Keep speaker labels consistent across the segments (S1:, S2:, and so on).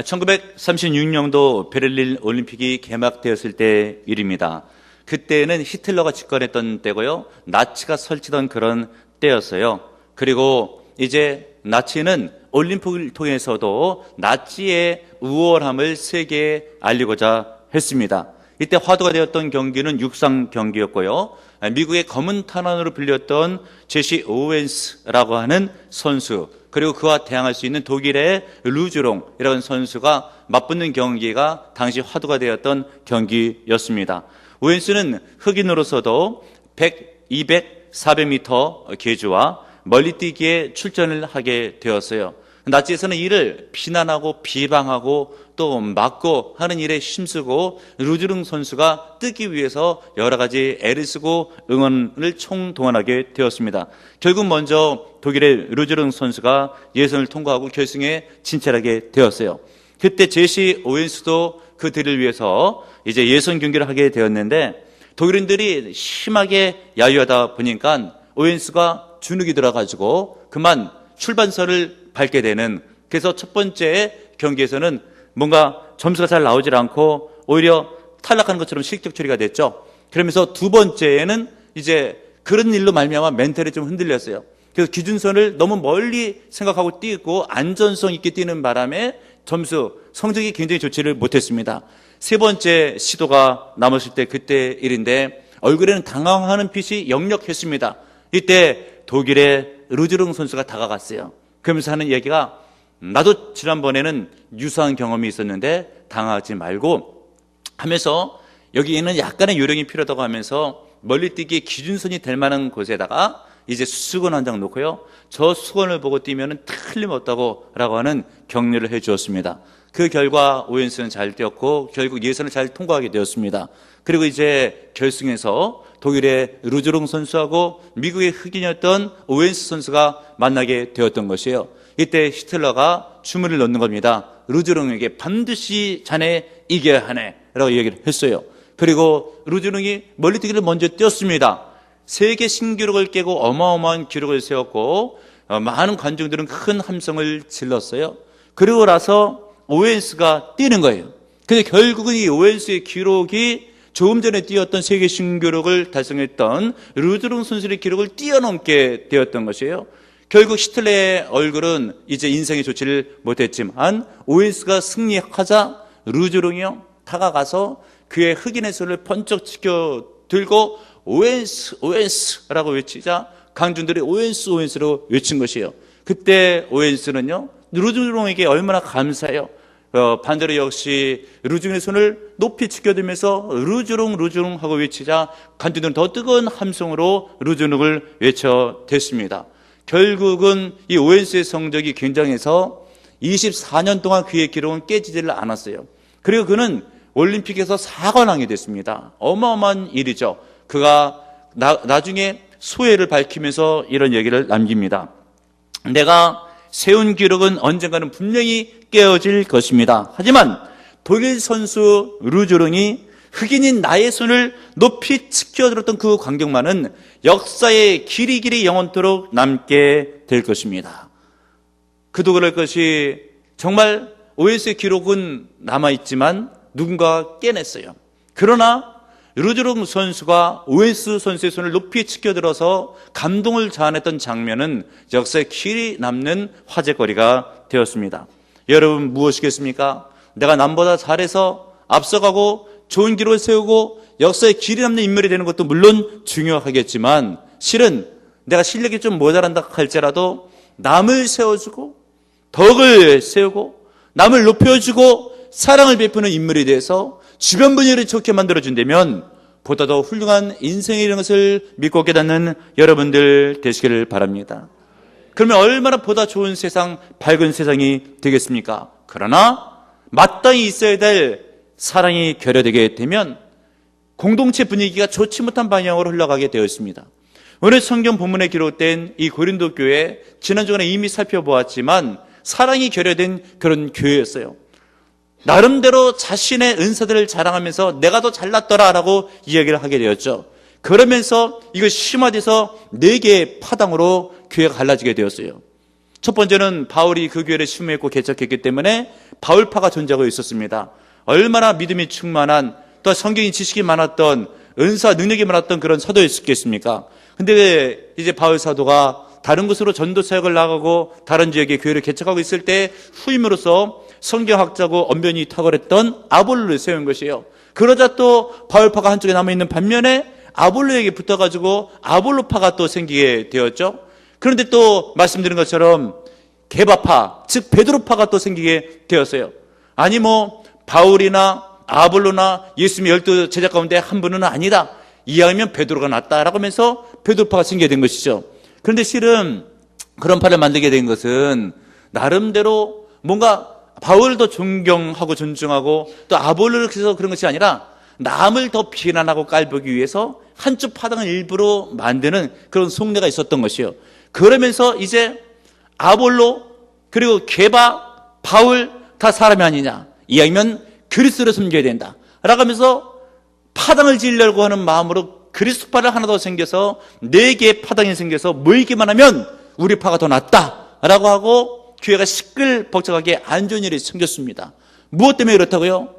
S1: 1936년도 베를린 올림픽이 개막되었을 때 일입니다. 그때는 히틀러가 집권했던 때고요. 나치가 설치던 그런 때였어요. 그리고 이제 나치는 올림픽을 통해서도 나치의 우월함을 세계에 알리고자 했습니다. 이때 화두가 되었던 경기는 육상 경기였고요. 미국의 검은 탄환으로 불렸던 제시 오웬스라고 하는 선수, 그리고 그와 대항할 수 있는 독일의 루즈롱 이런 선수가 맞붙는 경기가 당시 화두가 되었던 경기였습니다. 오웬스는 흑인으로서도 100, 200, 400m 계주와 멀리뛰기에 출전을 하게 되었어요. 나치에서는 이를 비난하고 비방하고 또 막고 하는 일에 힘쓰고 루즈롱 선수가 뜨기 위해서 여러 가지 애를 쓰고 응원을 총동원하게 되었습니다. 결국 먼저 독일의 루즈롱 선수가 예선을 통과하고 결승에 진출하게 되었어요. 그때 제시 오웬스도 그들을 위해서 이제 예선 경기를 하게 되었는데 독일인들이 심하게 야유하다 보니까 오웬스가 주눅이 들어가지고 그만 출발선을 밟게 되는, 그래서 첫 번째 경기에서는 뭔가 점수가 잘 나오질 않고 오히려 탈락하는 것처럼 실격 처리가 됐죠. 그러면서 두 번째에는 이제 그런 일로 말미암아 멘탈이 좀 흔들렸어요. 그래서 기준선을 너무 멀리 생각하고 뛰고 안전성 있게 뛰는 바람에 성적이 굉장히 좋지를 못했습니다. 세 번째 시도가 남았을 때 그때 일인데 얼굴에는 당황하는 빛이 역력했습니다. 이때 독일의 루즈롱 선수가 다가갔어요. 그러면서 하는 얘기가, 나도 지난번에는 유사한 경험이 있었는데 당하지 말고 하면서 여기에는 약간의 요령이 필요하다고 하면서 멀리뛰기의 기준선이 될 만한 곳에다가 이제 수건 한 장 놓고요, 저 수건을 보고 뛰면 틀림없다고 라고 하는 격려를 해 주었습니다. 그 결과 오웬스는 잘 뛰었고 결국 예선을 잘 통과하게 되었습니다. 그리고 이제 결승에서 독일의 루즈롱 선수하고 미국의 흑인이었던 오웬스 선수가 만나게 되었던 것이에요. 이때 히틀러가 주문을 넣는 겁니다. 루즈롱에게 반드시 자네 이겨야 하네 라고 얘기를 했어요. 그리고 루즈롱이 멀리뛰기를 먼저 뛰었습니다. 세계 신기록을 깨고 어마어마한 기록을 세웠고 많은 관중들은 큰 함성을 질렀어요. 그리고 나서 오웬스가 뛰는 거예요. 근데 결국은 이 오웬스의 기록이 조금 전에 뛰었던 세계 신기록을 달성했던 루즈롱 선수의 기록을 뛰어넘게 되었던 것이에요. 결국 히틀러의 얼굴은 이제 인생이 좋지를 못했지만 오웬스가 승리하자 루즈롱이요 다가가서 그의 흑인의 손을 번쩍 치켜 들고 오웬스 오웬스라고 외치자 강중들이 오웬스 오웬스로 외친 것이에요. 그때 오웬스는요 루즈롱에게 얼마나 감사해요. 반대로 역시 루즈롱의 손을 높이 치켜들면서 루즈롱 루즈롱 하고 외치자 관중들은 더 뜨거운 함성으로 루즈롱을 외쳐댔습니다. 결국은 이 오웬스의 성적이 굉장해서 24년 동안 그의 기록은 깨지지를 않았어요. 그리고 그는 올림픽에서 4관왕이 됐습니다. 어마어마한 일이죠. 그가 나중에 소회를 밝히면서 이런 얘기를 남깁니다. 내가 세운 기록은 언젠가는 분명히 깨어질 것입니다. 하지만 독일 선수 루즈롱이 흑인인 나의 손을 높이 치켜들었던 그 광경만은 역사에 길이길이 영원토록 남게 될 것입니다. 그도 그럴 것이 정말 오웬스의 기록은 남아있지만 누군가가 깨냈어요. 그러나 루즈롱 선수가 오웬스 선수의 손을 높이 치켜들어서 감동을 자아냈던 장면은 역사에 길이 남는 화제거리가 되었습니다. 여러분 무엇이겠습니까? 내가 남보다 잘해서 앞서가고 좋은 기록을 세우고 역사에 길이 남는 인물이 되는 것도 물론 중요하겠지만 실은 내가 실력이 좀 모자란다 할지라도 남을 세워주고 덕을 세우고 남을 높여주고 사랑을 베푸는 인물이 돼서 주변 분위기를 좋게 만들어준다면 보다 더 훌륭한 인생이 이런 것을 믿고 깨닫는 여러분들 되시기를 바랍니다. 그러면 얼마나 보다 좋은 세상, 밝은 세상이 되겠습니까? 그러나 마땅히 있어야 될 사랑이 결여되게 되면 공동체 분위기가 좋지 못한 방향으로 흘러가게 되어 있습니다. 오늘 성경 본문에 기록된 이 고린도 교회, 지난주간에 이미 살펴보았지만 사랑이 결여된 그런 교회였어요. 나름대로 자신의 은사들을 자랑하면서 내가 더 잘났더라라고 이야기를 하게 되었죠. 그러면서 이거 심화돼서 4개의 파당으로 교회가 갈라지게 되었어요. 첫 번째는 바울이 그 교회를 심호했고 개척했기 때문에 바울파가 존재하고 있었습니다. 얼마나 믿음이 충만한, 또 성경이 지식이 많았던, 은사 능력이 많았던 그런 사도였겠습니까? 근데 이제 바울 사도가 다른 곳으로 전도 사역을 나가고 다른 지역에 교회를 개척하고 있을 때 후임으로서 성경학자고 언변이 탁월했던 아볼로를 세운 것이에요. 그러자 또 바울파가 한쪽에 남아있는 반면에 아볼로에게 붙어가지고 아볼로파가 또 생기게 되었죠. 그런데 또 말씀드린 것처럼 게바파, 즉 베드로파가 또 생기게 되었어요. 아니 바울이나 아볼로나 예수님의 12 제자 가운데 한 분은 아니다, 이왕이면 베드로가 낫다라고 하면서 베드로파가 생기게 된 것이죠. 그런데 실은 그런 파를 만들게 된 것은 나름대로 뭔가 바울도 존경하고 존중하고 또 아볼로를 그래서 그런 것이 아니라 남을 더 비난하고 깔보기 위해서 한쪽 파당을 일부러 만드는 그런 속내가 있었던 것이요. 그러면서 이제 아볼로 그리고 게바, 바울 다 사람이 아니냐, 이왕이면 그리스도를 섬겨야 된다 라고 하면서 파당을 지으려고 하는 마음으로 그리스도파를 하나 더 생겨서 4개의 파당이 생겨서 모이기만 하면 우리 파가 더 낫다라고 하고 교회가 시끌벅적하게 안 좋은 일이 생겼습니다. 무엇 때문에 그렇다고요?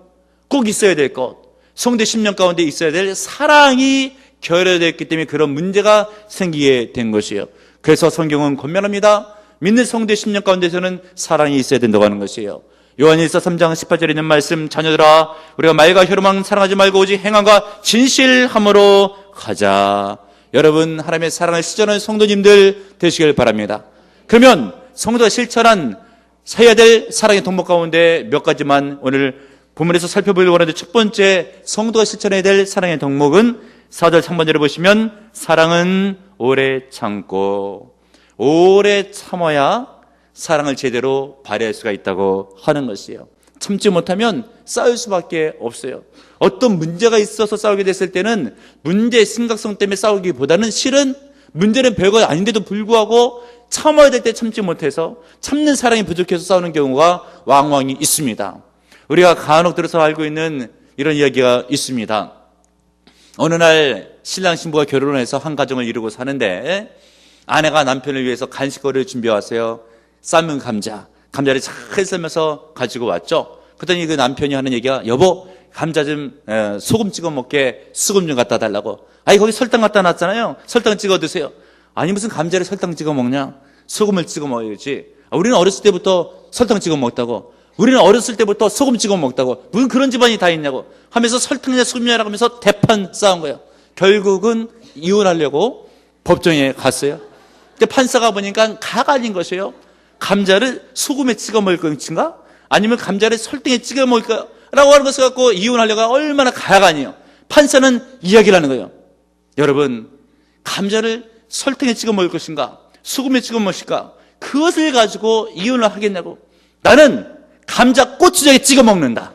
S1: 꼭 있어야 될 것, 성대 10년 가운데 있어야 될 사랑이 결여되었기 때문에 그런 문제가 생기게 된 것이에요. 그래서 성경은 권면합니다. 믿는 성대 10년 가운데서는 사랑이 있어야 된다고 하는 것이에요. 요한일서 3장 18절에 있는 말씀, 자녀들아 우리가 말과 혈음만 사랑하지 말고 오직 행함과 진실함으로 가자. 여러분, 하나님의 사랑을 실천하는 성도님들 되시길 바랍니다. 그러면 성도가 실천한 해야 될 사랑의 덕목 가운데 몇 가지만 오늘 본문에서 살펴보려고 하는데, 첫 번째 성도가 실천해야 될 사랑의 덕목은 4절 상반절에 보시면 사랑은 오래 참고, 오래 참아야 사랑을 제대로 발휘할 수가 있다고 하는 것이에요. 참지 못하면 싸울 수밖에 없어요. 어떤 문제가 있어서 싸우게 됐을 때는 문제의 심각성 때문에 싸우기보다는 실은 문제는 별거 아닌데도 불구하고 참아야 될 때 참지 못해서 참는 사랑이 부족해서 싸우는 경우가 왕왕이 있습니다. 우리가 간혹 들어서 알고 있는 이런 이야기가 있습니다. 어느 날 신랑 신부가 결혼을 해서 한 가정을 이루고 사는데 아내가 남편을 위해서 간식거리를 준비해 왔어요. 삶은 감자를 잘 썰면서 가지고 왔죠. 그랬더니 그 남편이 하는 얘기가, 여보 감자 좀 소금 찍어 먹게 수금 좀 갖다 달라고. 아니 거기 설탕 갖다 놨잖아요. 설탕 찍어 드세요. 아니 무슨 감자를 설탕 찍어 먹냐, 소금을 찍어 먹어야지. 우리는 어렸을 때부터 설탕 찍어 먹다고, 우리는 어렸을 때부터 소금 찍어 먹다고, 무슨 그런 집안이 다 있냐고 하면서 설탕이냐 소금이냐라고 하면서 대판 싸운 거예요. 결국은 이혼하려고 법정에 갔어요. 근데 판사가 보니까 가가 아닌 것이에요. 감자를 소금에 찍어 먹을 것인가, 아니면 감자를 설탕에 찍어 먹을까 라고 하는 것을 갖고 이혼하려고 얼마나 가야가 아니에요. 판사는 이야기를 하는 거예요. 여러분, 감자를 설탕에 찍어 먹을 것인가 소금에 찍어 먹을 것인가, 그것을 가지고 이혼을 하겠냐고. 나는 감자 고추장에 찍어 먹는다.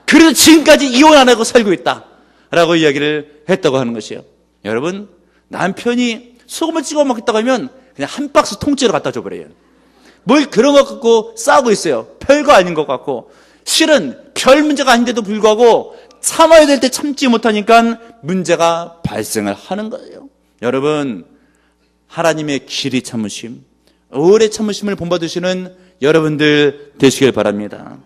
S1: 그래서 지금까지 이혼 안 하고 살고 있다 라고 이야기를 했다고 하는 것이에요. 여러분, 남편이 소금을 찍어 먹겠다고 하면 그냥 한 박스 통째로 갖다 줘버려요. 뭘 그런 것 갖고 싸우고 있어요. 별거 아닌 것 같고. 실은 별 문제가 아닌데도 불구하고 참아야 될 때 참지 못하니까 문제가 발생을 하는 거예요. 여러분, 하나님의 길이 참으심, 오래 참으심을 본받으시는 여러분들 되시길 바랍니다.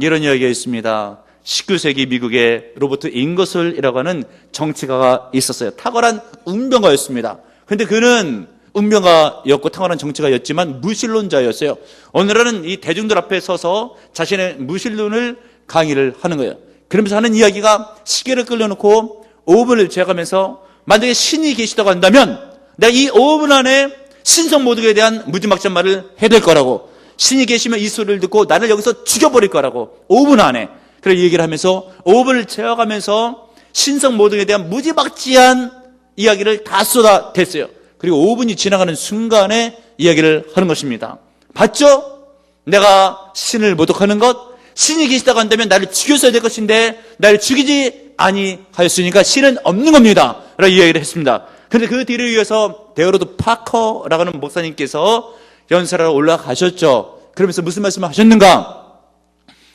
S1: 이런 이야기가 있습니다. 19세기 미국의 로버트 잉거솔이라고 하는 정치가가 있었어요. 탁월한 운명가였습니다. 그런데 그는 운명가였고 탁월한 정치가였지만 무신론자였어요. 오늘은 이 대중들 앞에 서서 자신의 무신론을 강의를 하는 거예요. 그러면서 하는 이야기가, 시계를 끌려놓고 5분을 재가면서 만약에 신이 계시다고 한다면 내가 이 5분 안에 신성 모독에 대한 무지막지한 말을 해야 될 거라고, 신이 계시면 이 소리를 듣고 나를 여기서 죽여버릴 거라고 5분 안에. 그런 얘기를 하면서 5분을 재어가면서 신성 모독에 대한 무지막지한 이야기를 다 쏟아댔어요. 그리고 5분이 지나가는 순간에 이야기를 하는 것입니다. 봤죠? 내가 신을 모독하는 것, 신이 계시다고 한다면 나를 죽였어야 될 것인데 나를 죽이지 아니하였으니까 신은 없는 겁니다 라고 이야기를 했습니다. 그런데 그 뒤를 이어서 데어로드 파커라고 하는 목사님께서 연설하러 올라가셨죠. 그러면서 무슨 말씀을 하셨는가?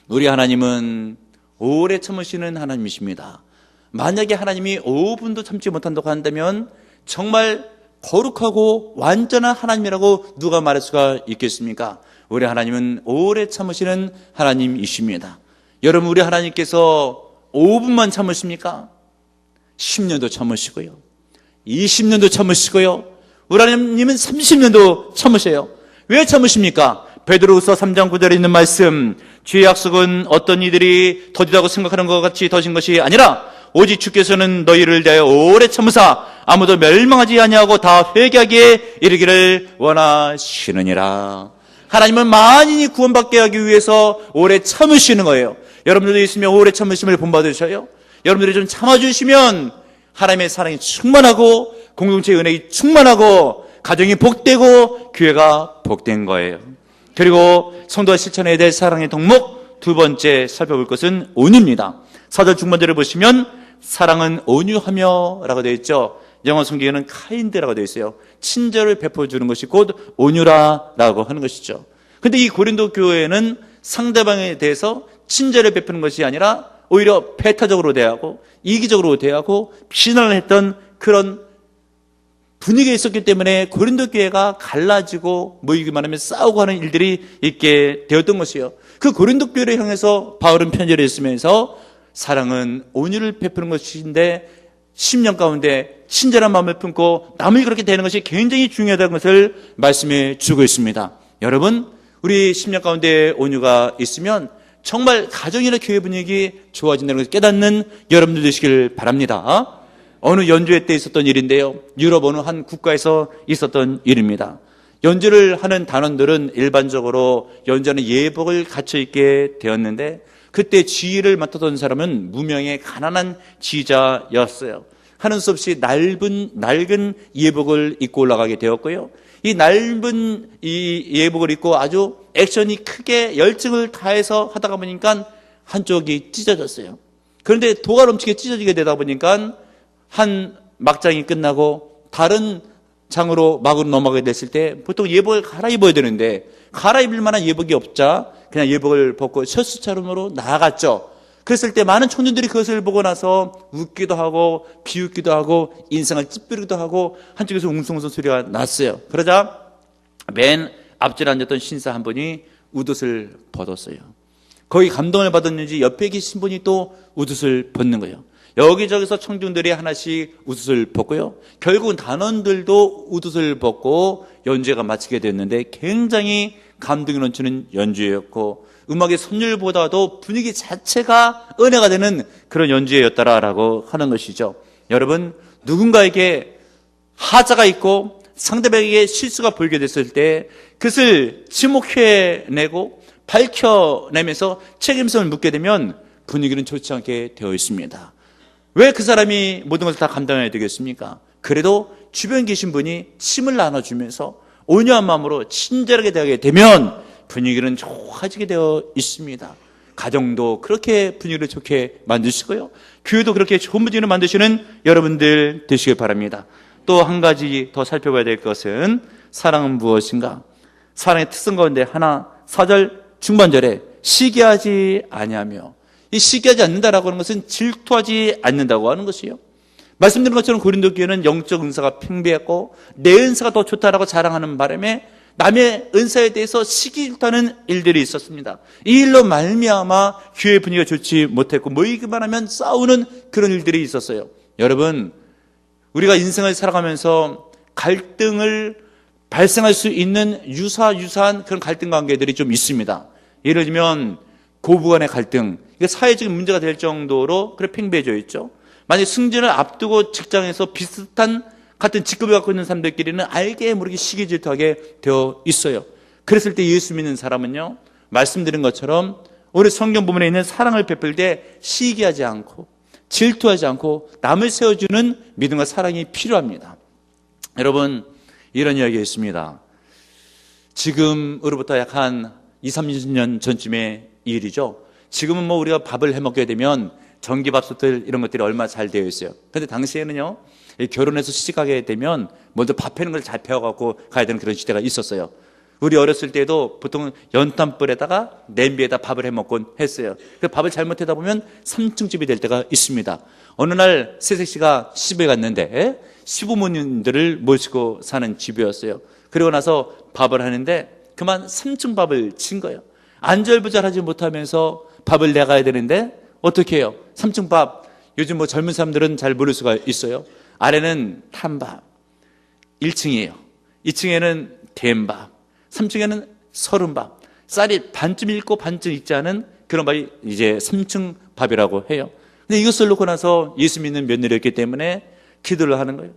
S1: 우리 하나님은 오래 참으시는 하나님이십니다. 만약에 하나님이 5분도 참지 못한다고 한다면 정말 거룩하고 완전한 하나님이라고 누가 말할 수가 있겠습니까? 우리 하나님은 오래 참으시는 하나님이십니다. 여러분, 우리 하나님께서 5분만 참으십니까? 10년도 참으시고요, 20년도 참으시고요, 우리 하나님은 30년도 참으셔요. 왜 참으십니까? 베드로후서 3장 9절에 있는 말씀, 주의 약속은 어떤 이들이 더디다고 생각하는 것 같이 더신 것이 아니라 오직 주께서는 너희를 대하여 오래 참으사 아무도 멸망하지 아니하고 다 회개하기에 이르기를 원하시느니라. 하나님은 만인이 구원받게 하기 위해서 오래 참으시는 거예요. 여러분들도 있으면 오래 참으심을 본받으셔요. 여러분들이 좀 참아주시면 하나님의 사랑이 충만하고 공동체의 은혜가 충만하고 가정이 복되고 교회가 복된 거예요. 그리고 성도가 실천해야 될 사랑의 덕목 두 번째 살펴볼 것은 온유입니다. 4절 중반절을 보시면 사랑은 온유하며 라고 되어 있죠. 영어 성경에는 카인드라고 되어 있어요. 친절을 베풀어주는 것이 곧 온유라라고 하는 것이죠. 근데 이 고린도 교회는 상대방에 대해서 친절을 베푸는 것이 아니라 오히려 배타적으로 대하고 이기적으로 대하고 비난을 했던 그런 분위기가 있었기 때문에 고린도 교회가 갈라지고 모이기만 하면 싸우고 하는 일들이 있게 되었던 것이에요. 그 고린도 교회를 향해서 바울은 편지를 쓰면서 사랑은 온유를 베푸는 것인데 10년 가운데 친절한 마음을 품고 남을 그렇게 대하는 것이 굉장히 중요하다는 것을 말씀해 주고 있습니다. 여러분, 우리 10년 가운데 온유가 있으면 정말 가정이나 교회 분위기 좋아진다는 것을 깨닫는 여러분들 되시길 바랍니다. 어느 연주회 때 있었던 일인데요, 유럽 어느 한 국가에서 있었던 일입니다. 연주를 하는 단원들은 일반적으로 연주하는 예복을 갖춰 입게 되었는데 그때 지휘를 맡았던 사람은 무명의 가난한 지휘자였어요. 하는 수 없이 낡은 예복을 입고 올라가게 되었고요, 이 낡은 이 예복을 입고 아주 액션이 크게 열정을 다해서 하다가 보니까 한쪽이 찢어졌어요. 그런데 도가 넘치게 찢어지게 되다 보니까 한 막장이 끝나고 다른 장으로 막으로 넘어가게 됐을 때 보통 예복을 갈아입어야 되는데 갈아입을 만한 예복이 없자 그냥 예복을 벗고 셔츠차림으로 나아갔죠. 그랬을 때 많은 청년들이 그것을 보고 나서 웃기도 하고 비웃기도 하고 인상을 찌푸리기도 하고 한쪽에서 웅성웅성 소리가 났어요. 그러자 맨 앞줄에 앉았던 신사 한 분이 웃옷을 벗었어요. 거기 감동을 받았는지 옆에 계신 분이 또 웃옷을 벗는 거예요. 여기저기서 청중들이 하나씩 웃옷을 벗고요, 결국은 단원들도 웃옷을 벗고 연주회가 마치게 됐는데 굉장히 감동이 넘치는 연주회였고 음악의 선율보다도 분위기 자체가 은혜가 되는 그런 연주회였다라고 하는 것이죠. 여러분, 누군가에게 하자가 있고 상대방에게 실수가 보이게 됐을 때 그것을 지목해내고 밝혀내면서 책임성을 묻게 되면 분위기는 좋지 않게 되어 있습니다. 왜 그 사람이 모든 것을 다 감당해야 되겠습니까? 그래도 주변에 계신 분이 힘을 나눠주면서 온유한 마음으로 친절하게 대하게 되면 분위기는 좋아지게 되어 있습니다. 가정도 그렇게 분위기를 좋게 만드시고요, 교회도 그렇게 좋은 분위기를 만드시는 여러분들 되시길 바랍니다. 또 한 가지 더 살펴봐야 될 것은 사랑은 무엇인가? 사랑의 특성 가운데 하나, 4절 중반절에 시기하지 아니하며, 이 시기하지 않는다라고 하는 것은 질투하지 않는다고 하는 것이에요. 말씀드린 것처럼 고린도 교회는 영적 은사가 팽배했고 내 은사가 더 좋다라고 자랑하는 바람에 남의 은사에 대해서 시기 질투하는 일들이 있었습니다. 이 일로 말미암아 교회 분위기가 좋지 못했고 모이기만 하면 싸우는 그런 일들이 있었어요. 여러분, 우리가 인생을 살아가면서 갈등을 발생할 수 있는 유사한 그런 갈등 관계들이 좀 있습니다. 예를 들면 고부간의 갈등, 이게 사회적인 문제가 될 정도로 그래 팽배해져 있죠. 만약 승진을 앞두고 직장에서 비슷한 같은 직급을 갖고 있는 사람들끼리는 알게 모르게 시기 질투하게 되어 있어요. 그랬을 때 예수 믿는 사람은요, 말씀드린 것처럼 우리 성경 부분에 있는 사랑을 베풀 때 시기하지 않고 질투하지 않고 남을 세워주는 믿음과 사랑이 필요합니다. 여러분, 이런 이야기가 있습니다. 지금으로부터 약 한 20-30년 전쯤의 일이죠. 지금은 뭐 우리가 밥을 해먹게 되면 전기밥솥들 이런 것들이 얼마나 잘 되어 있어요. 그런데 당시에는요, 결혼해서 시집가게 되면 먼저 밥 해는 걸 잘 배워갖고 가야 되는 그런 시대가 있었어요. 우리 어렸을 때도 보통 연탄불에다가 냄비에다 밥을 해먹곤 했어요. 그 밥을 잘못하다 보면 3층 집이 될 때가 있습니다. 어느 날 새색 씨가 시집에 갔는데 시부모님들을 모시고 사는 집이었어요. 그리고 나서 밥을 하는데 그만 3층 밥을 친 거예요. 안절부절하지 못하면서 밥을 내가야 되는데 어떻게 해요? 3층 밥, 요즘 뭐 젊은 사람들은 잘 모를 수가 있어요. 아래는 탄밥, 1층이에요. 2층에는 된밥, 3층에는 서른밥, 쌀이 반쯤 익고 반쯤 익지 않은 그런 밥이 이제 3층 밥이라고 해요. 근데 이것을 놓고 나서 예수 믿는 며느리였기 때문에 기도를 하는 거예요.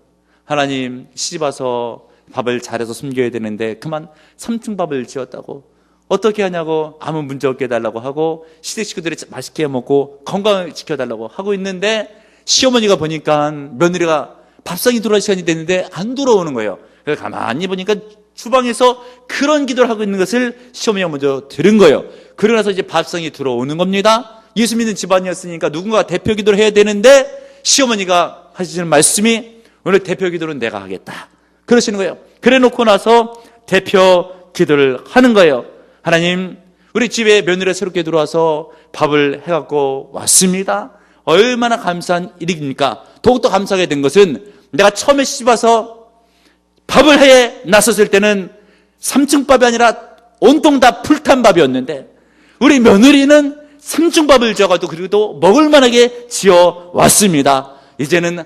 S1: 하나님, 시집 와서 밥을 잘해서 숨겨야 되는데 그만 3층 밥을 지었다고. 어떻게 하냐고 아무 문제 없게 해달라고 하고 시댁 식구들이 맛있게 먹고 건강을 지켜달라고 하고 있는데 시어머니가 보니까 며느리가 밥상이 들어올 시간이 됐는데 안 들어오는 거예요. 그래서 가만히 보니까 주방에서 그런 기도를 하고 있는 것을 시어머니가 먼저 들은 거예요. 그러고 나서 이제 밥상이 들어오는 겁니다. 예수 믿는 집안이었으니까 누군가 대표 기도를 해야 되는데 시어머니가 하시는 말씀이 오늘 대표 기도는 내가 하겠다 그러시는 거예요. 그래 놓고 나서 대표 기도를 하는 거예요. 하나님, 우리 집에 며느리가 새롭게 들어와서 밥을 해갖고 왔습니다. 얼마나 감사한 일입니까? 더욱더 감사하게 된 것은 내가 처음에 시집 와서 밥을 해 나섰을 때는 3층 밥이 아니라 온통 다 불탄 밥이었는데 우리 며느리는 3층 밥을 지어가지고 그리고 또 먹을 만하게 지어 왔습니다. 이제는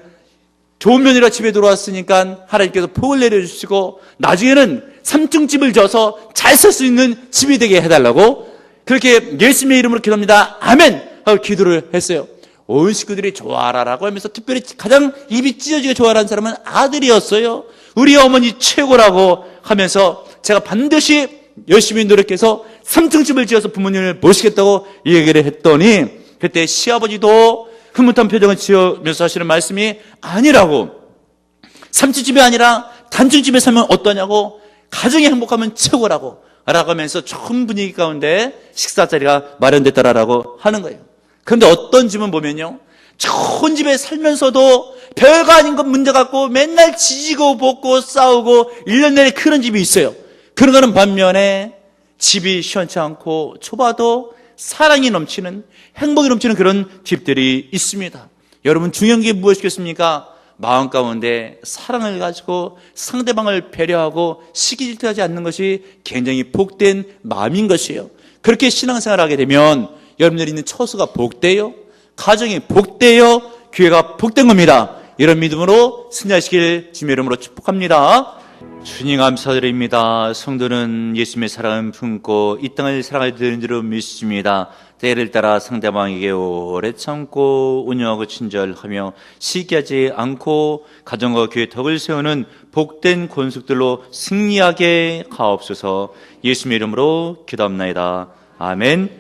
S1: 좋은 며느리가 집에 들어왔으니까 하나님께서 복을 내려주시고 나중에는 3층 집을 지어서 잘 살 수 있는 집이 되게 해달라고 그렇게 예수님의 이름으로 기도합니다. 아멘! 하고 기도를 했어요. 온 식구들이 좋아라라고 하면서 특별히 가장 입이 찢어지게 좋아하는 사람은 아들이었어요. 우리 어머니 최고라고 하면서 제가 반드시 열심히 노력해서 3층 집을 지어서 부모님을 모시겠다고 얘기를 했더니 그때 시아버지도 흐뭇한 표정을 지으면서 하시는 말씀이 아니라고 3층 집이 아니라 단층 집에 살면 어떠냐고 가정이 행복하면 최고라고 라고 하면서 좋은 분위기 가운데 식사 자리가 마련됐다라고 하는 거예요. 그런데 어떤 집은 보면요 좋은 집에 살면서도 별거 아닌 것 문제 갖고 맨날 지지고 볶고 싸우고 1년 내내 그런 집이 있어요. 그런 거는 반면에 집이 시원치 않고 좁아도 사랑이 넘치는 행복이 넘치는 그런 집들이 있습니다. 여러분 중요한 게 무엇이겠습니까? 마음 가운데 사랑을 가지고 상대방을 배려하고 시기질투하지 않는 것이 굉장히 복된 마음인 것이에요. 그렇게 신앙생활을 하게 되면 여러분들이 있는 처수가 복돼요, 가정이 복돼요, 교회가 복된 겁니다. 이런 믿음으로 승리하시길 주님의 이름으로 축복합니다. 주님 감사드립니다. 성도는 예수님의 사랑을 품고 이 땅을 사랑할 되는 줄로 믿습니다. 때를 따라 상대방에게 오래 참고 운영하고 친절하며 시기하지 않고 가정과 교회 덕을 세우는 복된 권속들로 승리하게 하옵소서. 예수님의 이름으로 기도합나이다. 아멘.